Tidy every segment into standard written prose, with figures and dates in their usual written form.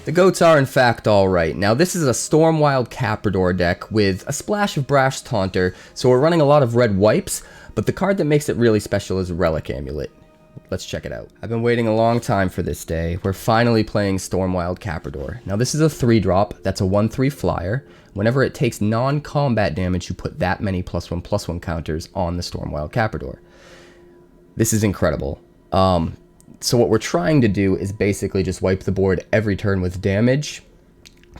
The goats are in fact alright. Now this is a Stormwild Capridor deck with a splash of Brash Taunter, so we're running a lot of red wipes, but the card that makes it really special is Relic Amulet. Let's check it out. I've been waiting a long time for this day. We're finally playing Stormwild Capridor. Now this is a 3-drop, that's a 1/3 flyer. Whenever it takes non-combat damage, you put that many +1/+1 counters on the Stormwild Capridor. This is incredible. So what we're trying to do is basically just wipe the board every turn with damage,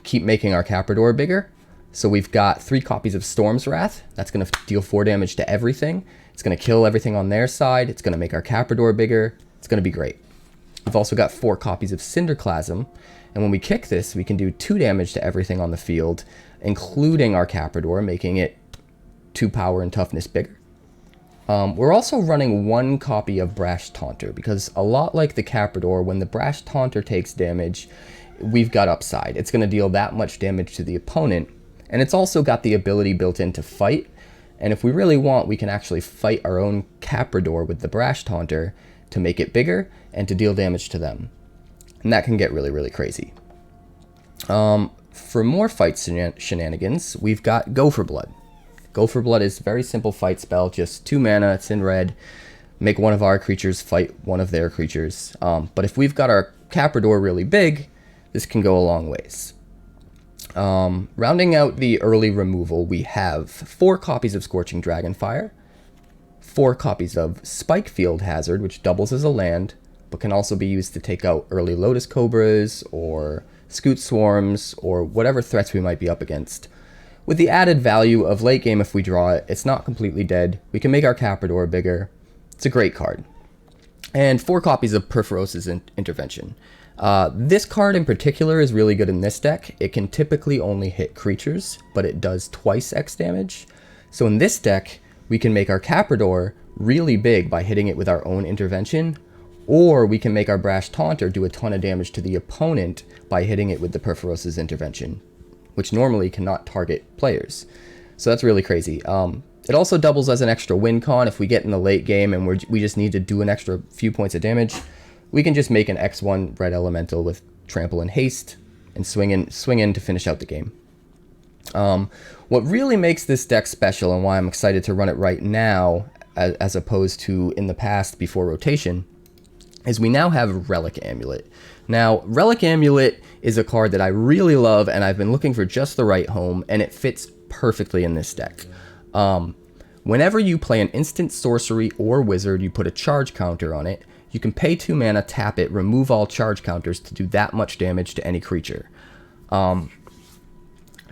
keep making our Capridor bigger. So we've got 3 copies of Storm's Wrath. That's going to deal 4 damage to everything. It's going to kill everything on their side. It's going to make our Capridor bigger. It's going to be great. We've also got 4 copies of Cinderclasm. And when we kick this, we can do 2 damage to everything on the field, including our Capridor, making it 2 power and toughness bigger. We're also running 1 copy of Brash Taunter, because a lot like the Capridor, when the Brash Taunter takes damage, we've got upside. It's going to deal that much damage to the opponent, and it's also got the ability built in to fight, and if we really want, we can actually fight our own Capridor with the Brash Taunter to make it bigger and to deal damage to them. And that can get really, really crazy. For more fight shenanigans, we've got Go for Blood. Go for Blood is a very simple fight spell, just 2 mana, it's in red. Make one of our creatures fight one of their creatures. But if we've got our Capridor really big, this can go a long ways. Rounding out the early removal, we have 4 copies of Scorching Dragonfire, 4 copies of Spikefield Hazard, which doubles as a land, but can also be used to take out early Lotus Cobras, or Scoot Swarms, or whatever threats we might be up against. With the added value of late game, if we draw it, it's not completely dead. We can make our Capridor bigger. It's a great card. And 4 copies of Purphoros' Intervention. This card in particular is really good in this deck. It can typically only hit creatures, but it does twice X damage. So in this deck, we can make our Capridor really big by hitting it with our own intervention, or we can make our Brash Taunter do a ton of damage to the opponent by hitting it with the Purphoros' Intervention, which normally cannot target players. So that's really crazy. It also doubles as an extra win con. If we get in the late game and we just need to do an extra few points of damage, we can just make an X1 red elemental with trample and haste and swing in to finish out the game. What really makes this deck special and why I'm excited to run it right now, as opposed to in the past before rotation, is we now have Relic Amulet. Now, Relic Amulet is a card that I really love, and I've been looking for just the right home, and it fits perfectly in this deck. Whenever you play an instant sorcery or wizard, you put a charge counter on it. You can pay 2 mana, tap it, remove all charge counters to do that much damage to any creature. Now,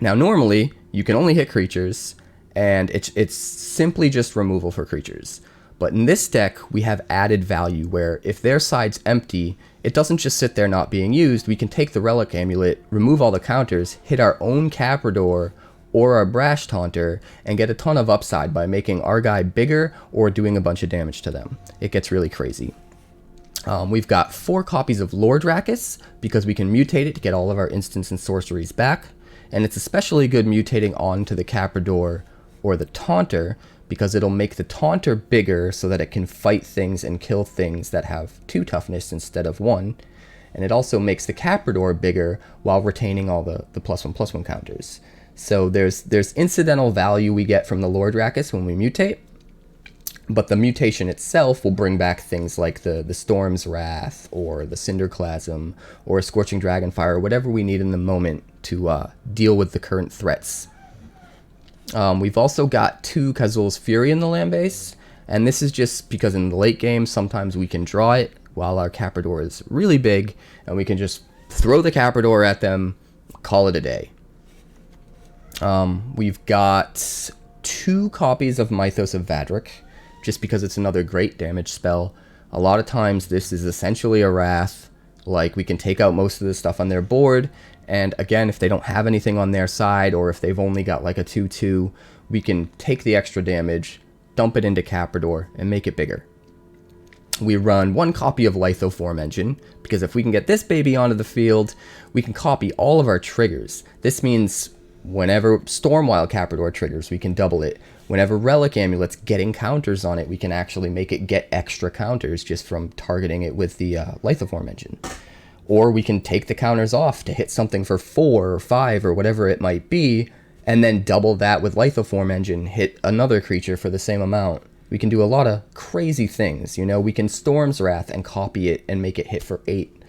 normally, you can only hit creatures, and it's simply just removal for creatures. But in this deck, we have added value where if their side's empty, it doesn't just sit there not being used. We can take the Relic Amulet, remove all the counters, hit our own Capridor or our Brash Taunter, and get a ton of upside by making our guy bigger or doing a bunch of damage to them. It gets really crazy. We've got 4 copies of Lore Drakkis, because we can mutate it to get all of our instants and sorceries back. And it's especially good mutating onto the Capridor or the Taunter, because it'll make the Taunter bigger so that it can fight things and kill things that have 2 toughness instead of 1. And it also makes the Capridor bigger while retaining all the +1/+1 counters. So there's incidental value we get from the Lore Drakkis when we mutate, but the mutation itself will bring back things like the Storm's Wrath, or the Cinderclasm, or Scorching Dragonfire, whatever we need in the moment to deal with the current threats. We've also got 2 Kazuul's Fury in the land base, and this is just because in the late game, sometimes we can draw it while our Capridor is really big, and we can just throw the Capridor at them, call it a day. We've got 2 copies of Mythos of Vadrok, just because it's another great damage spell. A lot of times this is essentially a Wrath, like we can take out most of the stuff on their board, and again, if they don't have anything on their side, or if they've only got like a 2/2, we can take the extra damage, dump it into Capridor, and make it bigger. We run 1 copy of Lithoform Engine, because if we can get this baby onto the field, we can copy all of our triggers. This means whenever Stormwild Capridor triggers, we can double it. Whenever Relic Amulet's getting counters on it, we can actually make it get extra counters just from targeting it with the Lithoform Engine. Or we can take the counters off to hit something for 4 or 5 or whatever it might be, and then double that with Lithoform Engine, hit another creature for the same amount. We can do a lot of crazy things, you know. We can Storm's Wrath and copy it and make it hit for 8.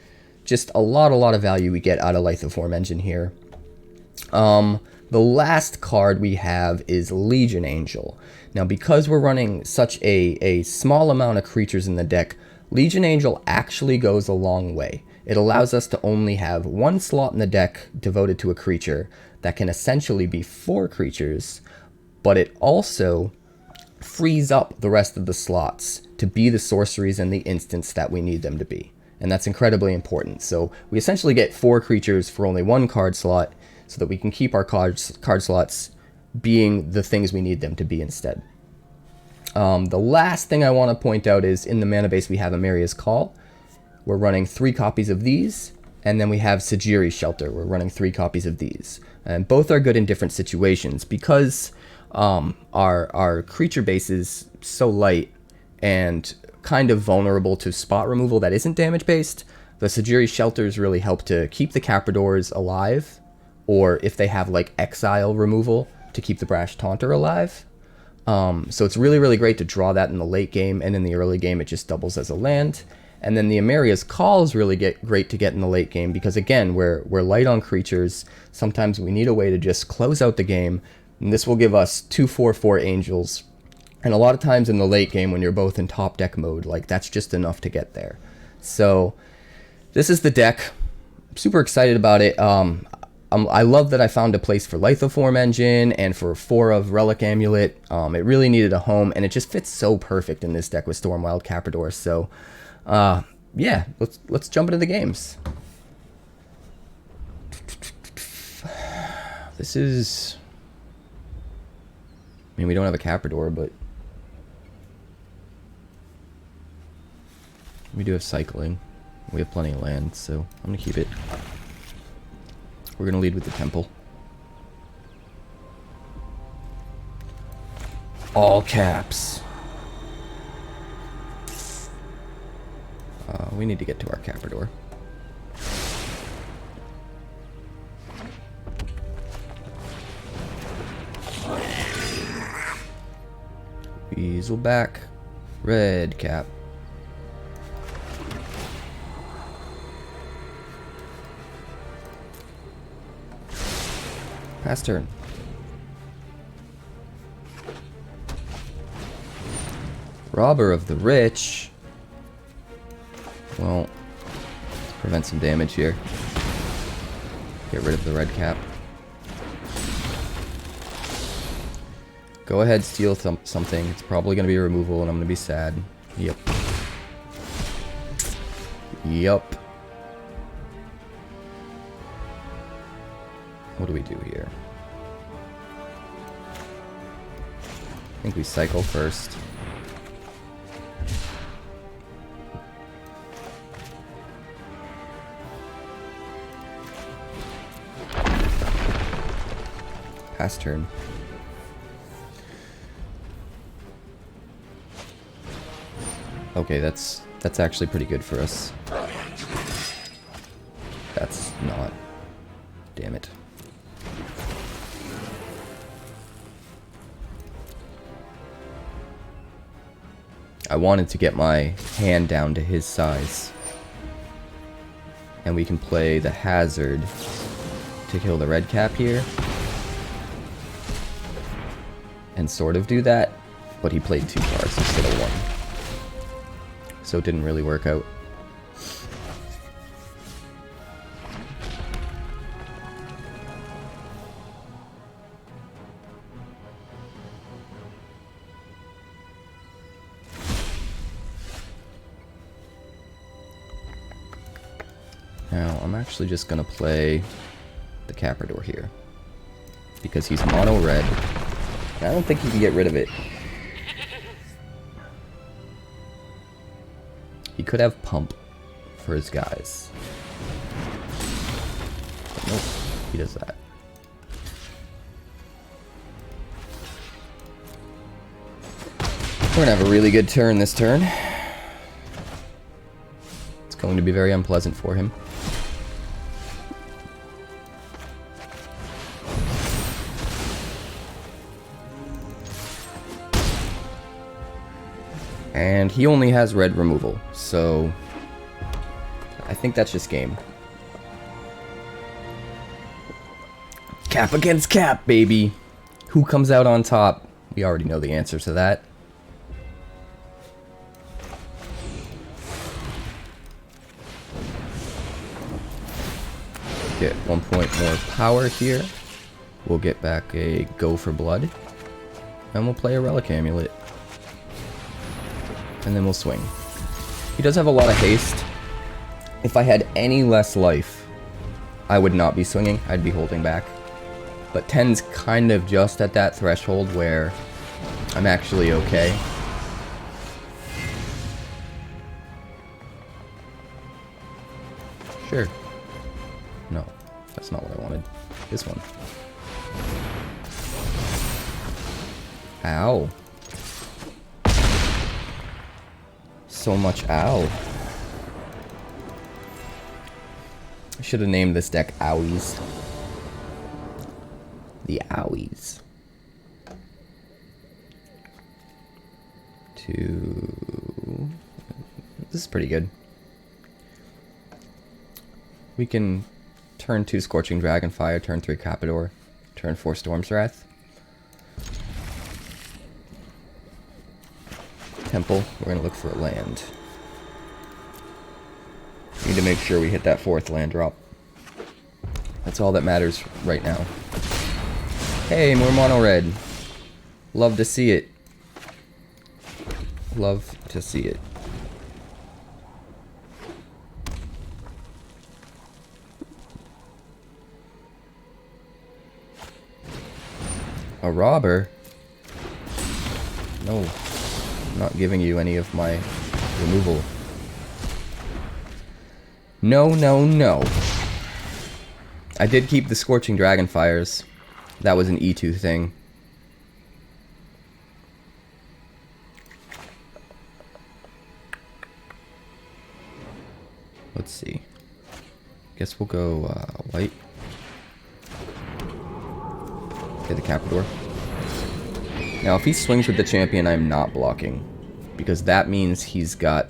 Just a lot of value we get out of Lithoform Engine here. The last card we have is Legion Angel. Now, because we're running such a small amount of creatures in the deck, Legion Angel actually goes a long way. It allows us to only have 1 slot in the deck devoted to a creature that can essentially be 4 creatures, but it also frees up the rest of the slots to be the sorceries and the instants that we need them to be. And that's incredibly important. So we essentially get 4 creatures for only 1 card slot, so that we can keep our card slots being the things we need them to be instead. The last thing I want to point out is in the mana base we have Emeria's Call. We're running 3 copies of these, and then we have Sejiri Shelter. We're running 3 copies of these. And both are good in different situations. Because our creature base is so light and kind of vulnerable to spot removal that isn't damage based, the Sejiri Shelters really help to keep the Capridors alive, or if they have like exile removal, to keep the Brash Taunter alive. So it's really great to draw that in the late game, and in the early game it just doubles as a land. And then the Emeria's Call is really great to get in the late game, because again, we're light on creatures. Sometimes we need a way to just close out the game, and this will give us 2/4/4 angels. And a lot of times in the late game when you're both in top deck mode, like that's just enough to get there. So this is the deck. I'm super excited about it. I love that I found a place for Lithoform Engine and for 4 of Relic Amulet. It really needed a home, and it just fits so perfect in this deck with Stormwild Capridor. So, yeah, let's jump into the games. This is... I mean, we don't have a Capridor, but... we do have cycling. We have plenty of land, so I'm going to keep it. We're going to lead with the Temple. All caps. We need to get to our Capridor. Weasel back. Red cap. Pass turn. Robber of the Rich. Well, prevent some damage here. Get rid of the red cap. Go ahead, steal something. It's probably going to be a removal, and I'm going to be sad. Yep. Yup. What do we do here? I think we cycle first. Pass turn. Okay, that's actually pretty good for us. That's not. Damn it. I wanted to get my hand down to his size. And we can play the Hazard to kill the red cap here. And sort of do that, but he played 2 cards instead of 1. So it didn't really work out. Now, I'm actually just going to play the Capridor here. Because he's mono red. And I don't think he can get rid of it. He could have Pump for his guys. But nope, he does that. We're going to have a really good turn this turn. It's going to be very unpleasant for him. And he only has red removal, so I think that's just game. Cap against cap, baby! Who comes out on top? We already know the answer to that. Get 1 point more power here. We'll get back a Go for Blood. And we'll play a Relic Amulet. And then we'll swing. He does have a lot of haste. If I had any less life, I would not be swinging. I'd be holding back. But 10's kind of just at that threshold where I'm actually okay. Sure. No, that's not what I wanted. This one. Ow. So much ow. I should have named this deck Owies. The Owies. This is pretty good. We can turn 2 Scorching Dragonfire, turn 3 Capridor, turn 4 Storm's Wrath. Temple, we're gonna look for a land. Need to make sure we hit that 4th land drop. That's all that matters right now. Hey, more mono red. Love to see it. Love to see it. A robber? No. I'm not giving you any of my removal. No, no, no. I did keep the Scorching Dragonfires. That was an E2 thing. Let's see. Guess we'll go white. Okay, the Capridor. Now, if he swings with the champion, I'm not blocking, because that means he's got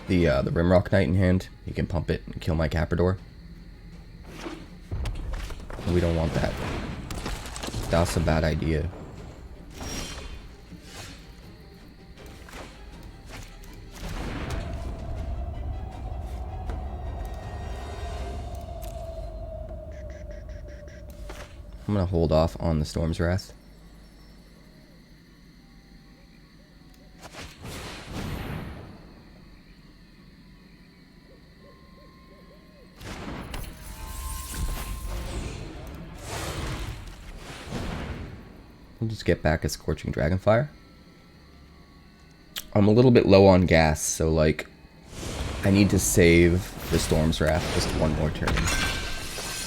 the Rimrock Knight in hand. He can pump it and kill my Capridor. We don't want that. That's a bad idea. I'm gonna hold off on the Storm's Wrath. We'll just get back a Scorching Dragonfire. I'm a little bit low on gas, so like I need to save the Storm's Wrath just one more turn.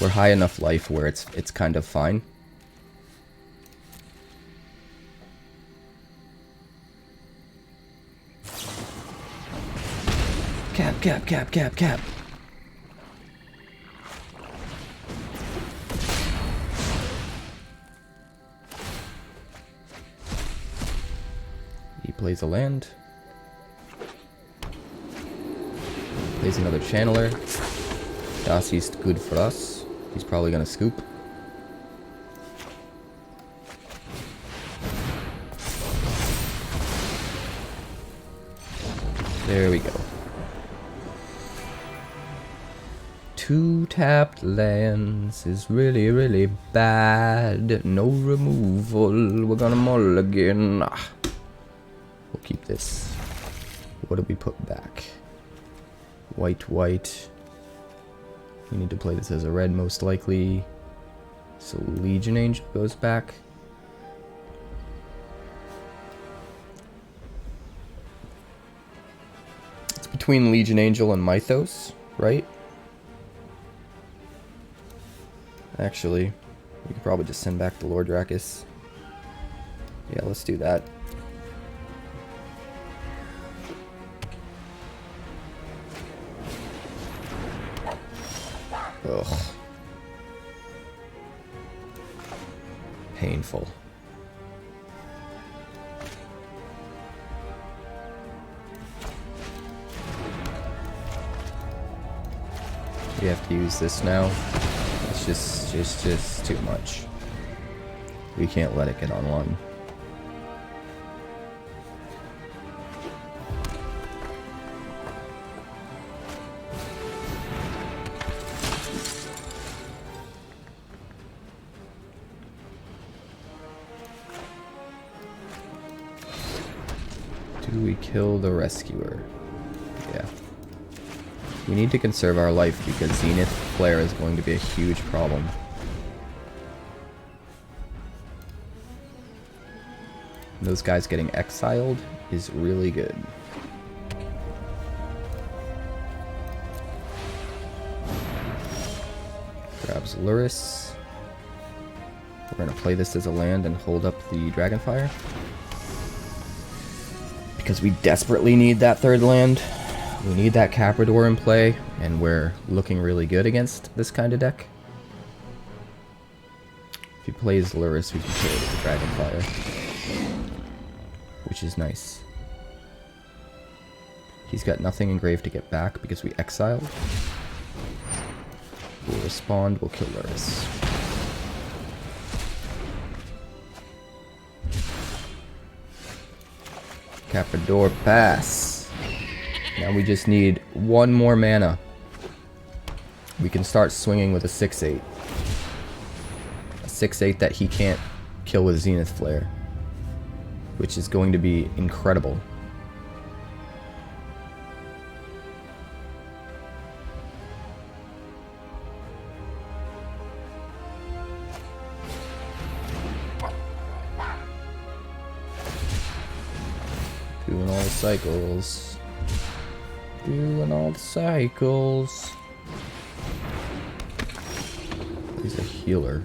We're high enough life where it's kind of fine. Cap, cap, cap, cap, cap. He plays a land. Plays another Channeler. Das ist good for us. He's probably gonna scoop. There we go. 2 tapped lands is really, really bad. No removal. We're gonna mulligan. We'll keep this. What do we put back? White, white. You need to play this as a red, most likely. So Legion Angel goes back. It's between Legion Angel and Mythos, right? Actually, we could probably just send back the Lore Drakkis. Yeah, let's do that. Ugh. Painful. We have to use this now. It's just too much. We can't let it get on one. Do we kill the rescuer? Yeah. We need to conserve our life because Zenith Flare is going to be a huge problem. Those guys getting exiled is really good. Grabs Luris. We're going to play this as a land and hold up the Dragonfire. Because we desperately need that third land. We need that Capridor in play, and we're looking really good against this kind of deck. If he plays Luris, we can kill it with the Dragonfire. Which is nice. He's got nothing engraved to get back because we exiled. We'll respond, we'll kill Luris. Capridor pass. Now we just need one more mana. We can start swinging with a 6/8. A 6/8 that he can't kill with Zenith Flare. Which is going to be incredible. Doing all the cycles. Doing all the cycles. He's a healer.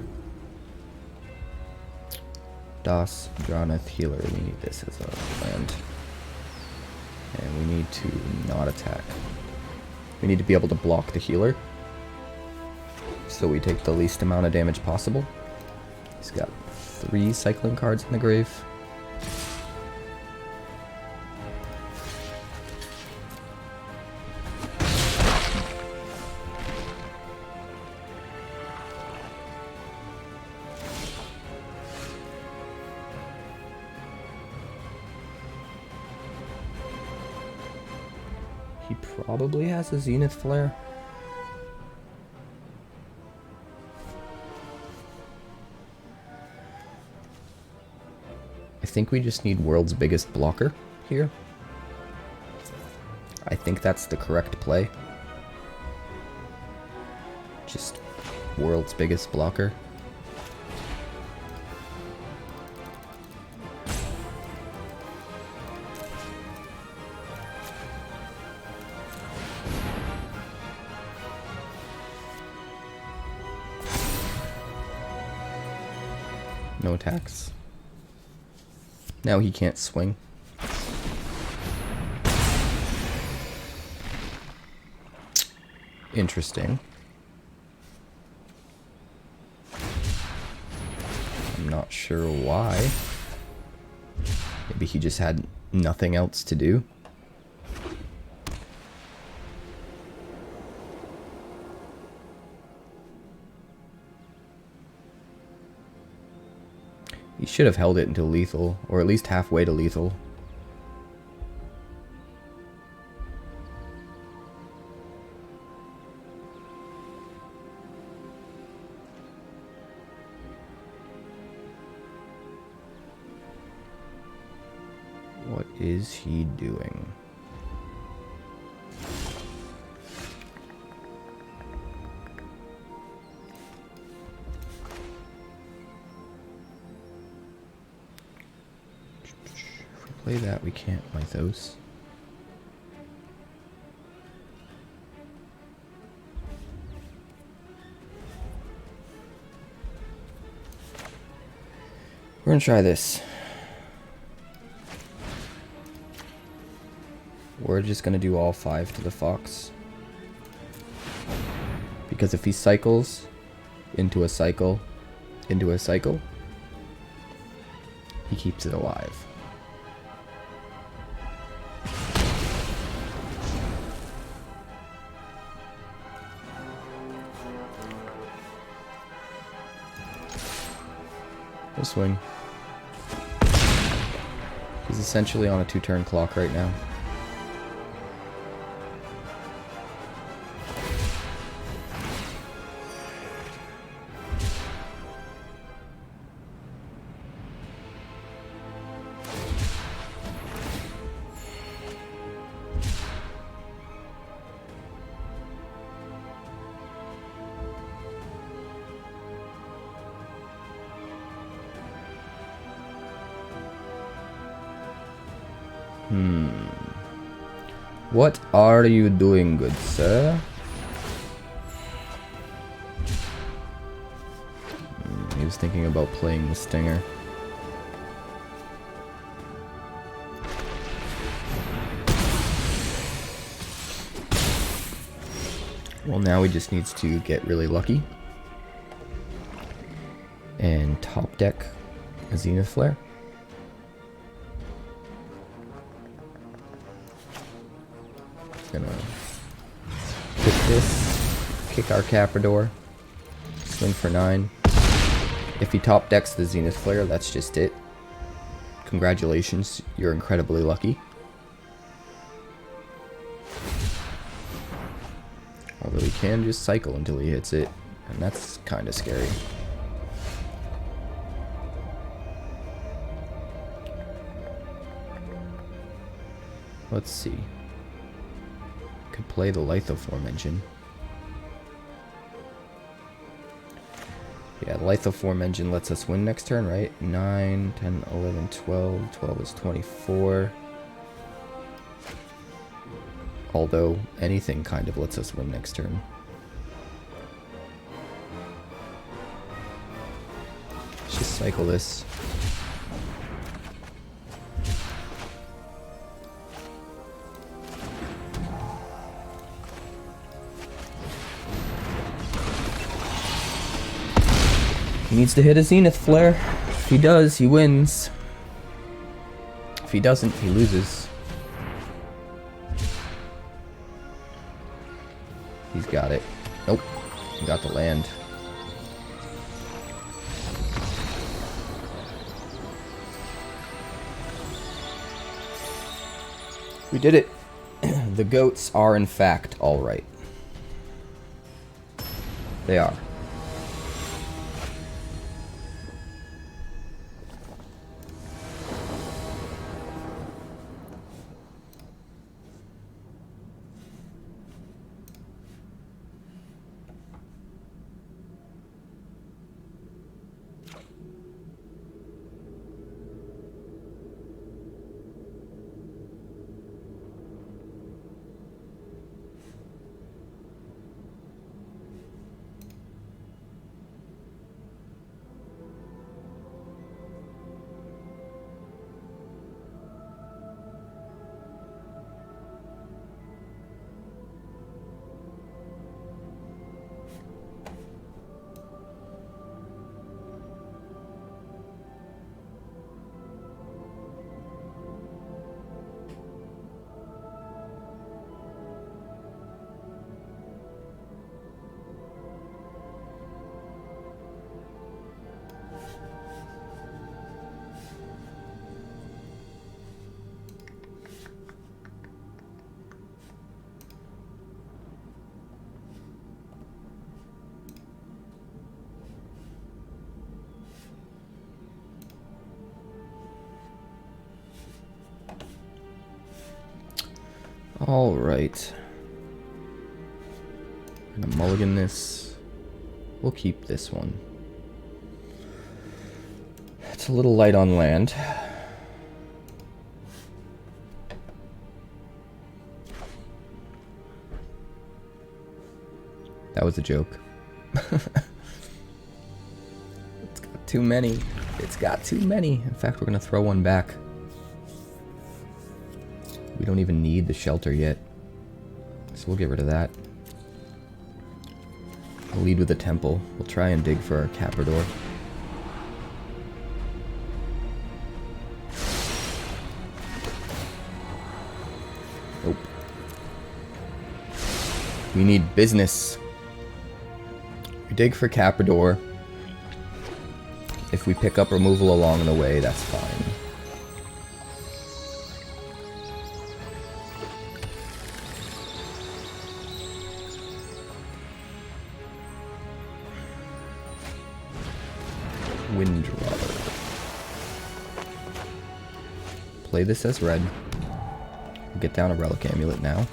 Das Draneth healer. We need this as a land. And we need to not attack. We need to be able to block the healer. So we take the least amount of damage possible. He's got 3 cycling cards in the grave. He probably has a Zenith Flare. I think we just need world's biggest blocker here. I think that's the correct play. Just world's biggest blocker. No attacks. Now he can't swing. Interesting. I'm not sure why. Maybe he just had nothing else to do. He should have held it until lethal, or at least halfway to lethal. What is he doing? Play that, we can't Mythos. We're gonna try this. We're just gonna do all 5 to the Fox. Because if he cycles into a cycle, he keeps it alive. We'll swing. He's essentially on a 2-turn clock right now. What are you doing, good sir? He was thinking about playing the Stinger. Well, now he just needs to get really lucky. And top deck a Zenith Flare. Gonna kick this, kick our Capridor, swing for 9. If he top decks the Zenith Flare, that's just it. Congratulations, you're incredibly lucky. Although he can just cycle until he hits it, and that's kind of scary. Let's see. Could play the Lithoform Engine. Yeah, the Lithoform Engine lets us win next turn, right? 9, 10, 11, 12. 12 is 24. Although, anything kind of lets us win next turn. Let's just cycle this. He needs to hit a Zenith Flare. If he does, he wins. If he doesn't, he loses. He's got it. Nope. He got the land. We did it. The goats are in fact alright. They are. Alright. I'm gonna mulligan this. We'll keep this one. It's a little light on land. That was a joke. It's got too many. It's got too many. In fact, we're gonna throw one back. We don't even need the shelter yet, so we'll get rid of that. We'll lead with a temple. We'll try and dig for our Capridor. Nope. We need business. We dig for Capridor. If we pick up removal along the way, that's fine. Windrobber. Play this as red. Get down a Relic Amulet now.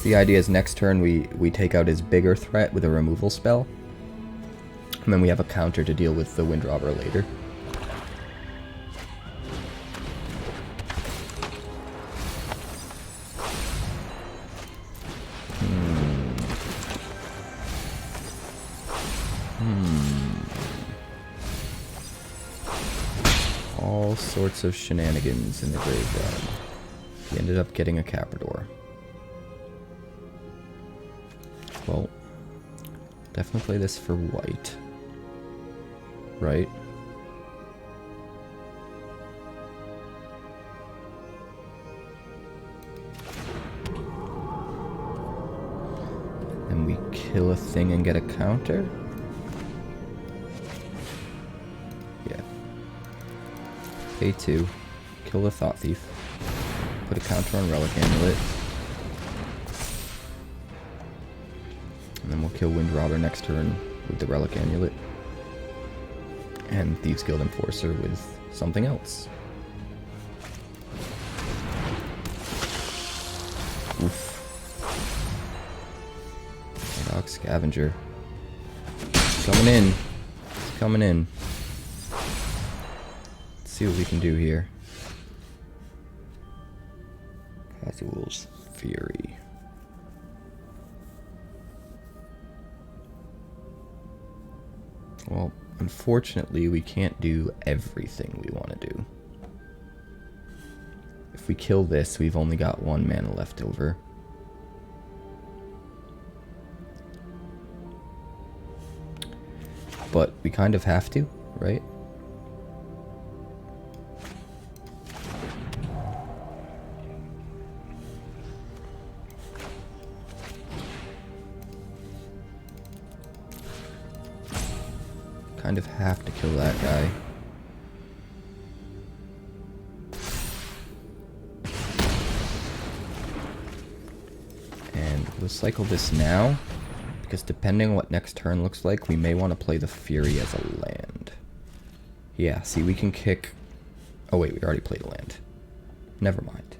The idea is next turn we take out his bigger threat with a removal spell. And then we have a counter to deal with the Windrobber later. All sorts of shenanigans in the graveyard. He ended up getting a Capridor. Well, definitely play this for white. Right? And we kill a thing and get a counter? Yeah. Pay 2. Kill the Thought Thief. Put a counter on Relic Amulet. And then we'll kill Windrobber next turn with the Relic Amulet. And Thieves Guild Enforcer with something else. Oof. Dog Scavenger. It's coming in. It's coming in. Let's see what we can do here. Kazuul's Fury. Well, unfortunately, we can't do everything we want to do. If we kill this, we've only got 1 mana left over. But we kind of have to, right? Kind of have to kill that guy. And we'll cycle this now, because depending on what next turn looks like, we may want to play the Fury as a land. Yeah, see, we can kick... Oh wait, we already played a land. Never mind.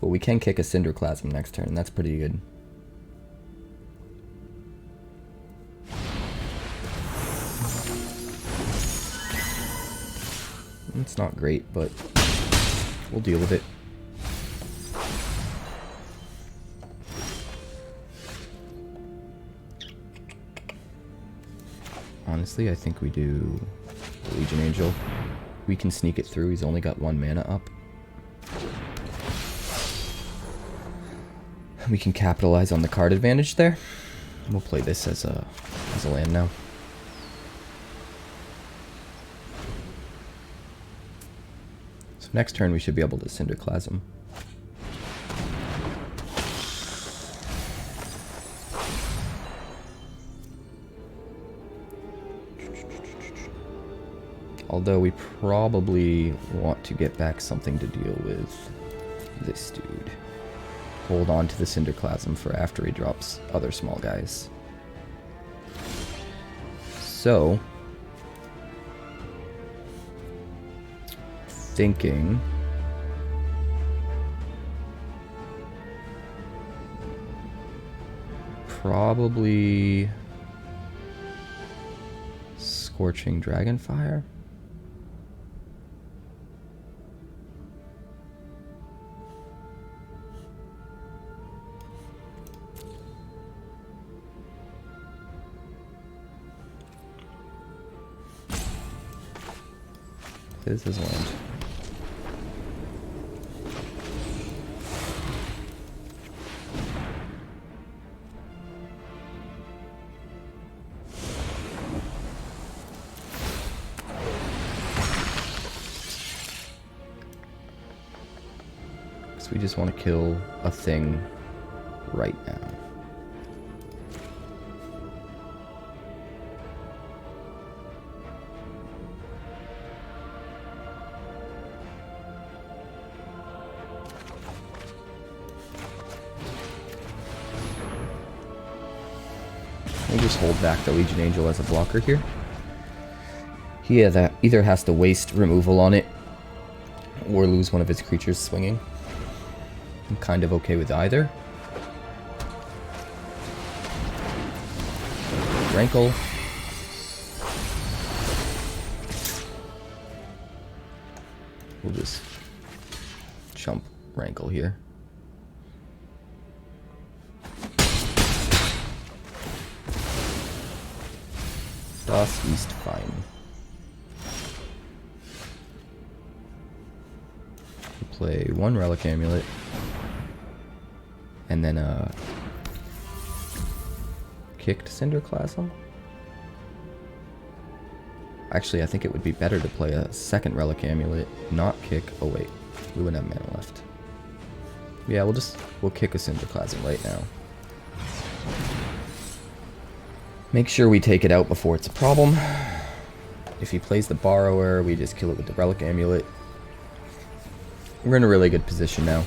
But we can kick a Cinderclasm next turn, that's pretty good. It's not great, but we'll deal with it. Honestly, I think we do Legion Angel. We can sneak it through. He's only got 1 mana up. We can capitalize on the card advantage there. We'll play this as a land now. So next turn we should be able to Cinderclasm. Although we probably want to get back something to deal with this dude. Hold on to the Cinderclasm for after he drops other small guys. So, thinking probably Scorching Dragonfire. This is land. So we just want to kill a thing right now. We'll just hold back the Legion Angel as a blocker here. He either has to waste removal on it or lose one of his creatures swinging. I'm kind of okay with either. Rankle. We'll just chump Rankle here. Das ist fein. We'll play one Relic Amulet. And then kicked Cinderclasm. Actually, I think it would be better to play a second Relic Amulet, not kick. Oh wait, we wouldn't have mana left. Yeah, we'll kick a Cinderclasm right now. Make sure we take it out before it's a problem. If he plays the Borrower, we just kill it with the Relic Amulet. We're in a really good position now.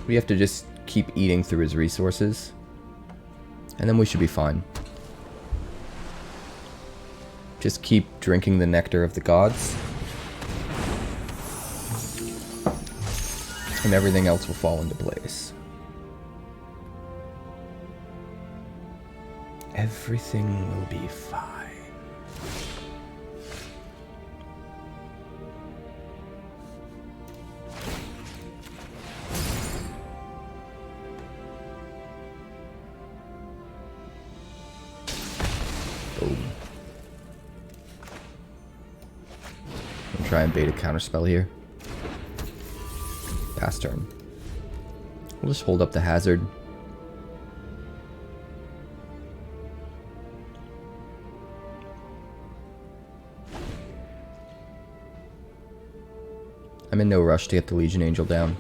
We have to just keep eating through his resources, and then we should be fine. Just keep drinking the nectar of the gods, and everything else will fall into place. Everything will be fine. Try and bait a counterspell here. Pass turn. We'll just hold up the hazard. I'm in no rush to get the Legion Angel down.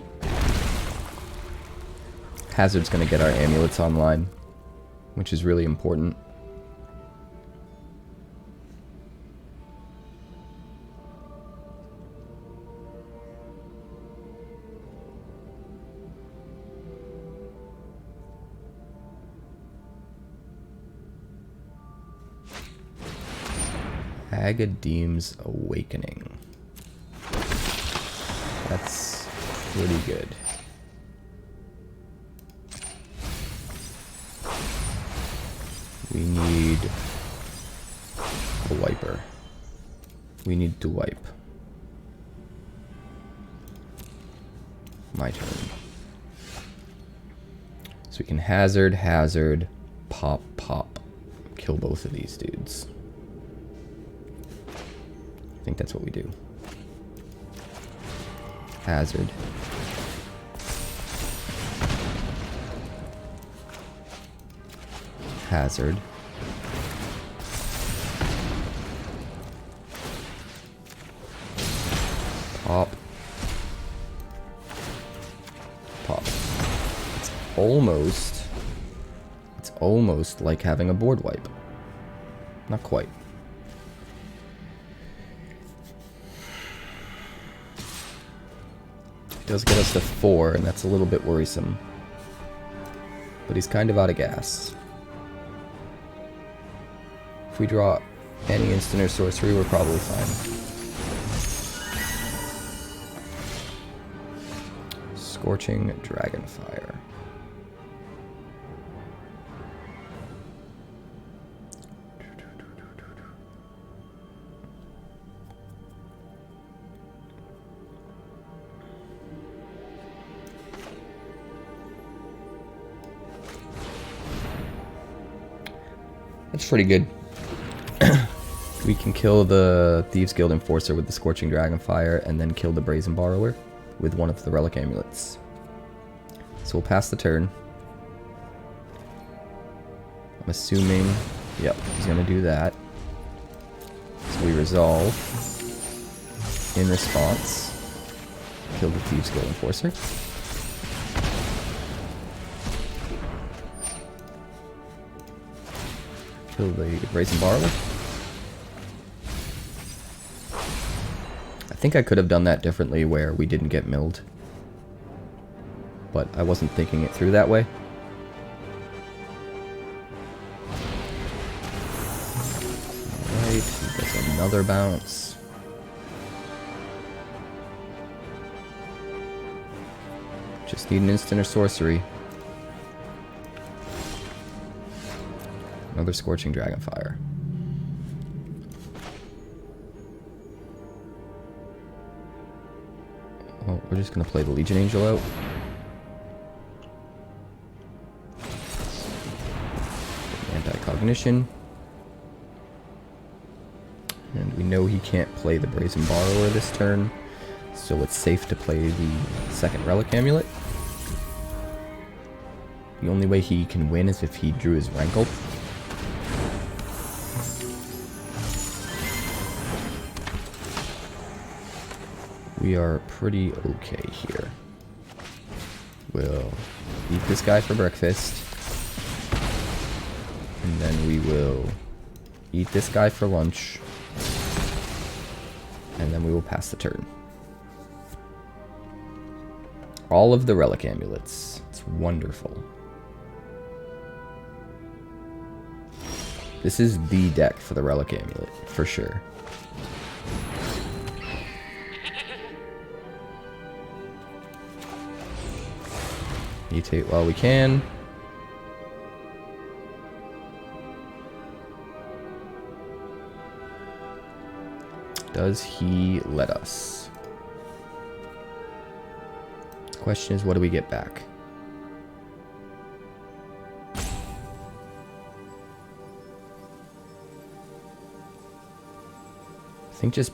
Hazard's gonna get our amulets online, which is really important. Agadim's Awakening. That's pretty good. We need a wiper. We need to wipe. My turn. So we can hazard, pop, pop. Kill both of these dudes. I think that's what we do. Hazard. Hazard. Pop. Pop. It's almost like having a board wipe. Not quite. Does get us to 4, and that's a little bit worrisome. But he's kind of out of gas. If we draw any instant or sorcery, we're probably fine. Scorching Dragonfire. That's pretty good. We can kill the Thieves Guild Enforcer with the Scorching Dragonfire and then kill the Brazen Borrower with one of the Relic Amulets. So we'll pass the turn. I'm assuming, yep, he's gonna do that. So we resolve. In response, kill the Thieves Guild Enforcer. Kill the Brazen Borrower. I think I could have done that differently where we didn't get milled. But I wasn't thinking it through that way. Alright, he gets another bounce. Just need an instant or sorcery. Another Scorching Dragonfire. Oh, we're just gonna play the Legion Angel out. Anti-cognition. And we know he can't play the Brazen Borrower this turn, so it's safe to play the second Relic Amulet. The only way he can win is if he drew his Rankle. We are pretty okay here. We'll eat this guy for breakfast. And then we will eat this guy for lunch. And then we will pass the turn. All of the Relic Amulets. It's wonderful. This is the deck for the Relic Amulet, for sure. Mutate while we can. Does he let us? The question is, what do we get back? I think just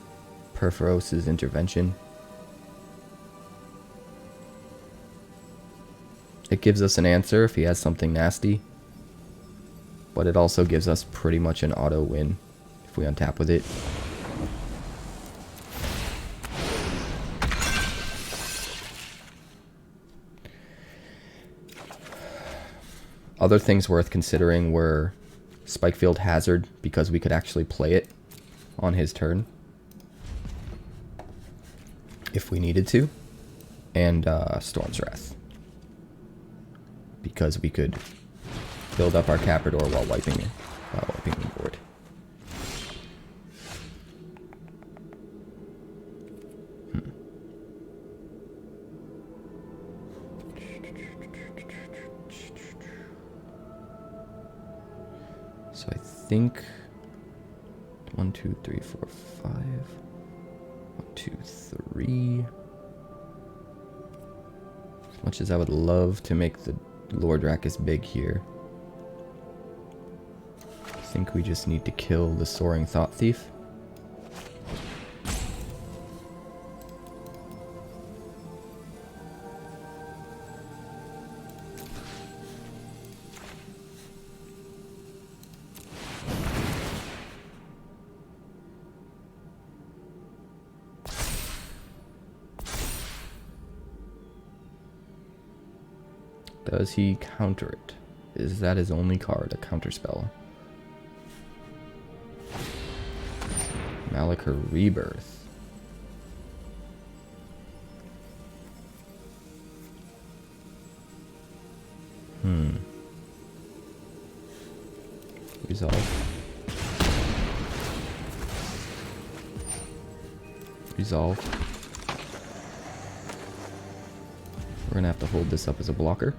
Purphoros' intervention. It gives us an answer if he has something nasty. But it also gives us pretty much an auto win if we untap with it. Other things worth considering were Spikefield Hazard, because we could actually play it on his turn if we needed to, and Storm's Wrath, because we could build up our Capridor while wiping the board. So I think 1, 2, 3, 4, 5. 1, 2, 3. As much as I would love to make the Lore Drakkis big here, I think we just need to kill the Soaring Thought Thief. Does he counter it? Is that his only card, a counterspell? Malachor Rebirth. Resolve. We're gonna have to hold this up as a blocker.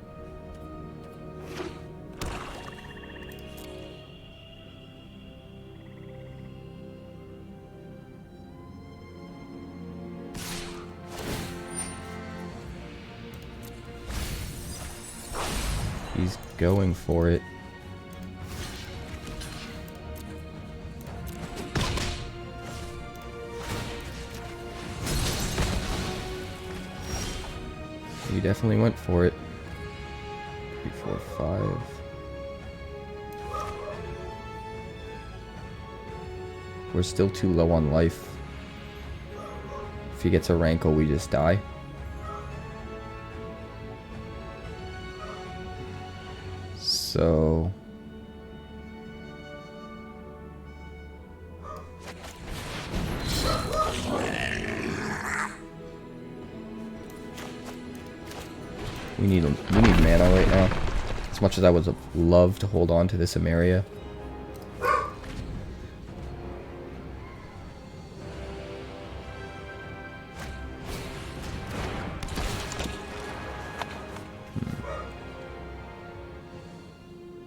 He's going for it. He definitely went for it. 3, 4, 5. We're still too low on life. If he gets a rankle, we just die. So... We need mana right now. As much as I would love to hold on to this Emeria.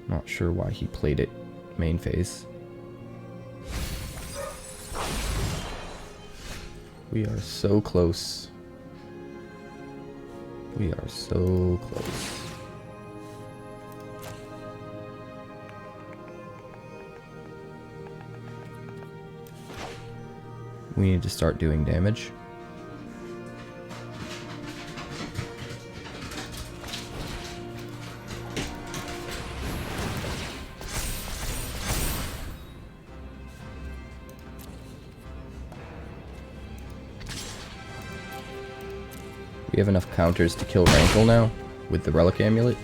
Not sure why he played it main phase. We are so close. We are so close. We need to start doing damage. We have enough counters to kill Rankle now with the Relic Amulet.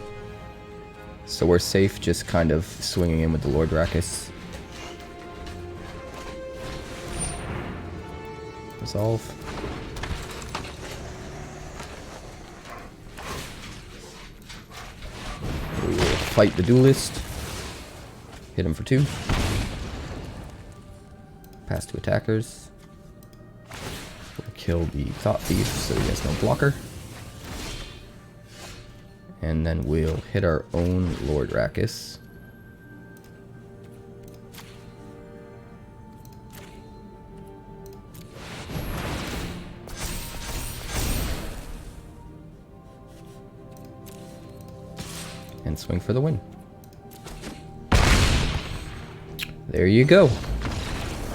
So we're safe just kind of swinging in with the Lore Drakkis. Resolve. We will fight the Duelist. Hit him for 2. Pass to attackers. Kill the Thought Thief so he has no blocker. And then we'll hit our own Lore Drakkis. And swing for the win. There you go.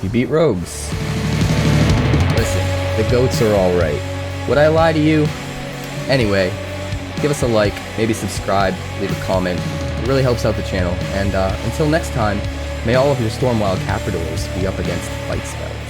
You beat rogues. Listen. The goats are alright. Would I lie to you? Anyway, give us a like, maybe subscribe, leave a comment. It really helps out the channel. And until next time, may all of your Stormwild Capridors be up against fight spells.